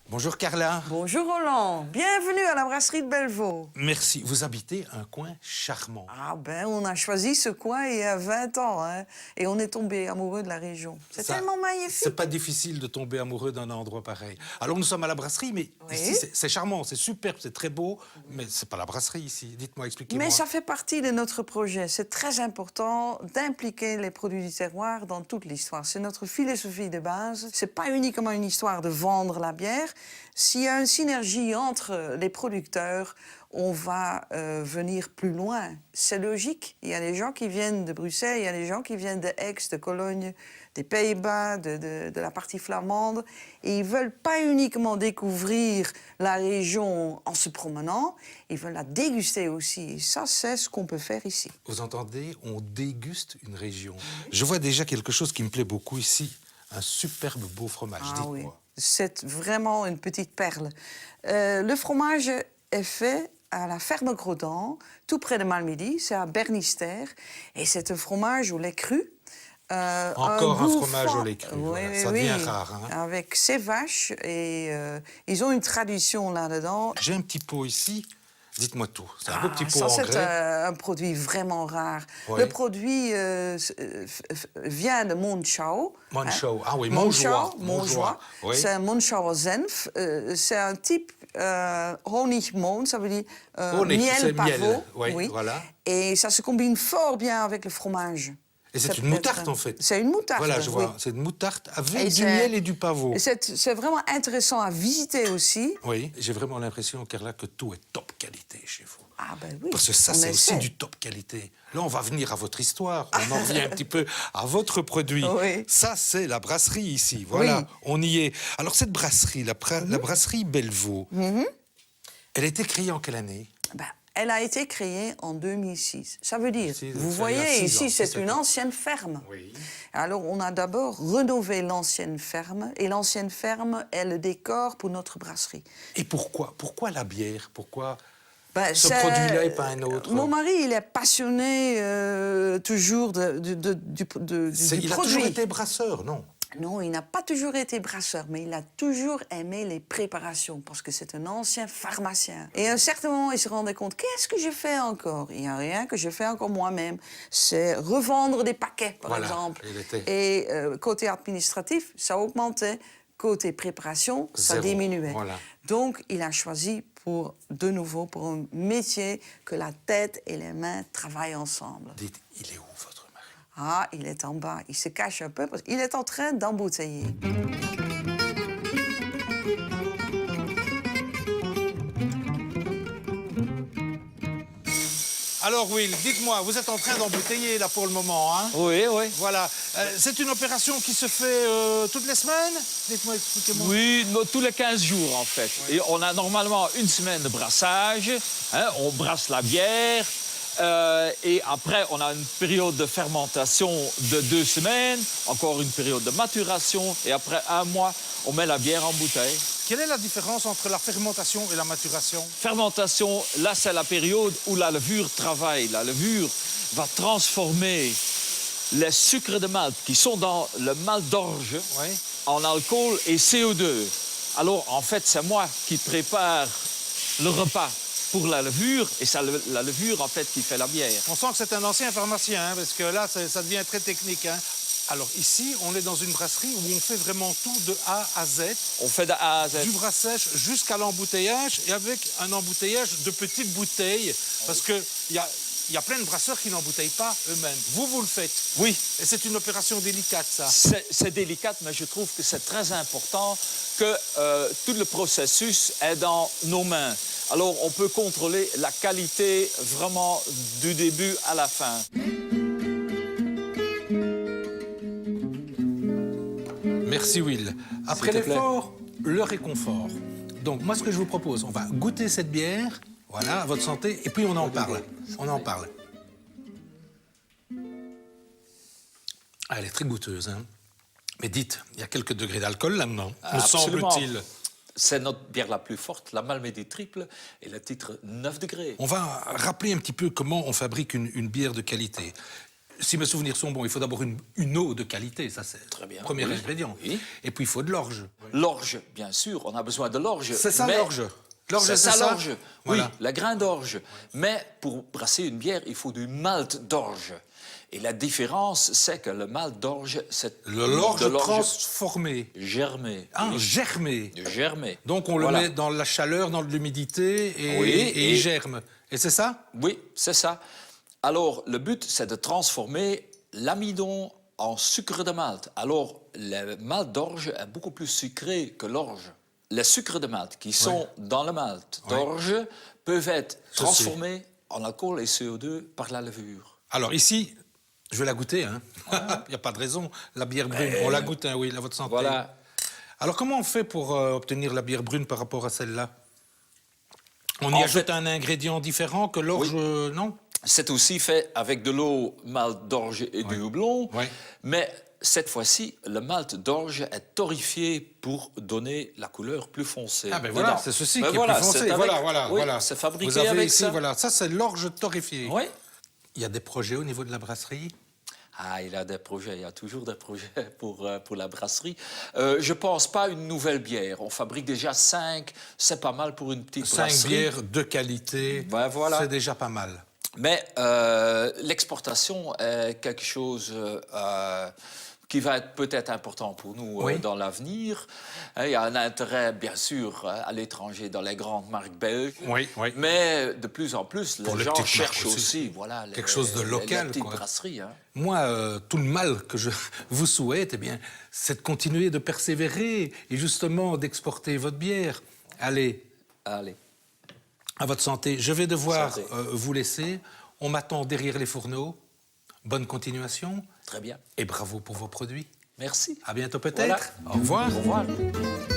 Bonjour Carla. Bonjour Roland, bienvenue à la brasserie de Bellevaux. Merci, vous habitez un coin charmant. Ah ben, on a choisi ce coin il y a 20 ans, hein, et on est tombé amoureux de la région. C'est tellement magnifique. C'est pas difficile de tomber amoureux d'un endroit pareil. Alors nous sommes à la brasserie, mais Oui. ici c'est charmant, c'est superbe, c'est très beau, mais c'est pas la brasserie ici. Dites-moi, expliquez-moi. Mais ça fait partie de notre projet. C'est très important d'impliquer les produits du terroir dans toute l'histoire. C'est notre philosophie de base. C'est pas uniquement une histoire de vendre la bière. S'il y a une synergie entre les producteurs, on va venir plus loin. C'est logique. Il y a des gens qui viennent de Bruxelles, il y a des gens qui viennent de Aix, de Cologne, des Pays-Bas, de la partie flamande. Et ils ne veulent pas uniquement découvrir la région en se promenant, ils veulent la déguster aussi. Et ça, c'est ce qu'on peut faire ici. Vous entendez, on déguste une région. Je vois déjà quelque chose qui me plaît beaucoup ici. Un superbe beau fromage, dites-moi. Oui. C'est vraiment une petite perle. Le fromage est fait à la ferme Grodan, tout près de Malmedy, c'est à Bernister. Et c'est un fromage au lait cru. Encore un fromage au lait cru, Oui, voilà. Ça devient rare. Hein. Avec ses vaches, et ils ont une tradition là-dedans. J'ai un petit pot ici. Dites-moi tout. C'est un beau petit pot ça, en c'est grès. un produit vraiment rare. Oui. Le produit vient de Monschau. Monschau, ah oui, Monschau. Oui. C'est un Monschauer Senf. C'est un type Honigmohn, ça veut dire Honig, miel c'est pavot. miel, oui, voilà. Et ça se combine fort bien avec le fromage. Et c'est une moutarde, en fait. C'est une moutarde, Voilà, je vois. oui. C'est une moutarde avec du miel et du pavot. C'est vraiment intéressant à visiter aussi. Oui, j'ai vraiment l'impression, Carla, que tout est top qualité chez vous. Ah ben oui. Parce que ça, c'est aussi du top qualité. Là, on va venir à votre histoire. On en revient un petit peu à votre produit. Oui. Ça, c'est la brasserie ici. Voilà, Oui. on y est. Alors, cette brasserie, la brasserie Bellevaux, elle a été créée en quelle année? Ben, elle a été créée en 2006. Ça veut dire, Ici, vous ça, il y a voyez, 6 ici, ans, c'est 7 une ans. ancienne ferme. Oui. Alors, on a d'abord rénové l'ancienne ferme, et l'ancienne ferme est le décor pour notre brasserie. Et pourquoi? Pourquoi la bière? Pourquoi Ben, ce c'est- produit-là et pas un autre? Mon mari, il est passionné toujours du Il a produit. toujours été brasseur, non? Non, il n'a pas toujours été brasseur, mais il a toujours aimé les préparations, parce que c'est un ancien pharmacien. Et à un certain moment, il se rendait compte, qu'est-ce que je fais encore? Il n'y a rien que je fais encore moi-même. C'est revendre des paquets, par Voilà, exemple. il était- Et côté administratif, ça augmentait. Côté préparation, ça Zéro, diminuait. voilà. Donc, il a choisi de nouveau, pour un métier que la tête et les mains travaillent ensemble. Dites, il est où, votre mari? Ah, il est en bas. Il se cache un peu parce qu'il est en train d'embouteiller. Alors, Will, dites-moi, vous êtes en train d'embouteiller, là, pour le moment, hein? Oui, oui. Voilà. C'est une opération qui se fait toutes les semaines? Dites-moi, expliquez-moi. Oui, tous les 15 jours, en fait. Et on a normalement une semaine de brassage. Hein, on brasse la bière. Et après, on a une période de fermentation de 2 semaines. Encore une période de maturation. Et après 1 mois, on met la bière en bouteille. Quelle est la différence entre la fermentation et la maturation? Fermentation, là, c'est la période où la levure travaille. La levure va transformer les sucres de malt qui sont dans le malt d'orge Oui. en alcool et CO2. Alors, en fait, c'est moi qui prépare le repas pour la levure, et c'est la levure, en fait, qui fait la bière. On sent que c'est un ancien pharmacien, hein, parce que là, ça devient très technique. Hein. Alors, ici, on est dans une brasserie où on fait vraiment tout de A à Z. On fait de A à Z. Du brassage jusqu'à l'embouteillage, et avec un embouteillage de petites bouteilles, parce qu'il y a plein de brasseurs qui n'embouteillent pas eux-mêmes. Vous le faites. Oui, Et c'est une opération délicate, ça. c'est délicat, mais je trouve que c'est très important que tout le processus est dans nos mains. Alors, on peut contrôler la qualité vraiment du début à la fin. Merci, Will. Après S'il te plaît. l'effort, le réconfort. Donc, moi, ce que je vous propose, on va goûter cette bière, voilà, à votre santé, et puis on en parle. On en parle. Ah, elle est très goûteuse, hein. Mais dites, il y a quelques degrés d'alcool là-dedans, me Absolument. semble-t-il. C'est notre bière la plus forte, la Malmedy Triple, et le titre 9 degrés. On va rappeler un petit peu comment on fabrique une bière de qualité. Si mes souvenirs sont bons, il faut d'abord une eau de qualité, ça c'est Très bien, le premier oui. ingrédient. Oui. Et puis il faut de l'orge. L'orge, bien sûr, on a besoin de l'orge. C'est ça mais- l'orge. L'orge, C'est ça l'orge, oui, Voilà. la grain d'orge. Mais pour brasser une bière, il faut du malt d'orge. Et la différence, c'est que le malt d'orge, c'est L'orge de l'orge transformé. germé. Ah, Oui, germé. germé. Donc on le Voilà. met dans la chaleur, dans l'humidité et, Oui, et il et- germe. Et c'est ça? Oui, c'est ça. Alors, le but, c'est de transformer l'amidon en sucre de malt. Alors, le malt d'orge est beaucoup plus sucré que l'orge. Les sucres de malt qui sont dans le malt d'orge peuvent être transformés en alcool et CO2 par la levure. Alors ici, je vais la goûter. Hein. Il n'y a pas de raison. La bière brune, on la goûte, hein, oui, à votre santé. Voilà. Alors comment on fait pour obtenir la bière brune par rapport à celle-là? On y En ajoute fait- un ingrédient différent que l'orge, non? C'est aussi fait avec de l'eau, malt d'orge et du houblon. Oui. Mais cette fois-ci, le malt d'orge est torréfié pour donner la couleur plus foncée. Ah ben voilà, dedans. c'est ceci Ben qui voilà, est plus foncé. c'est avec- Voilà. oui, c'est fabriqué Vous avez avec ici, ça. voilà, ça c'est l'orge torréfié. Oui. Il y a des projets au niveau de la brasserie? Ah, il y a des projets, il y a toujours des projets pour la brasserie. Je ne pense pas à une nouvelle bière. On fabrique déjà 5, c'est pas mal pour une petite 5 brasserie. bières de qualité, Ben voilà. c'est déjà pas mal. Mais l'exportation est quelque chose qui va être peut-être important pour nous Oui. dans l'avenir. Il y a un intérêt, bien sûr, à l'étranger, dans les grandes marques belges. Oui, oui. Mais de plus en plus, Pour les les gens petites cherchent marques aussi. aussi voilà, Quelque chose de local, les petites quoi. brasseries. Hein. Moi, tout le mal que je vous souhaite, eh bien, c'est de continuer de persévérer et justement d'exporter votre bière. Allez, Allez. à votre santé. Je vais devoir Santé. vous laisser. On m'attend derrière les fourneaux. Bonne continuation Très bien. et bravo pour vos produits. Merci. À bientôt peut-être. Voilà. Au revoir. Au revoir.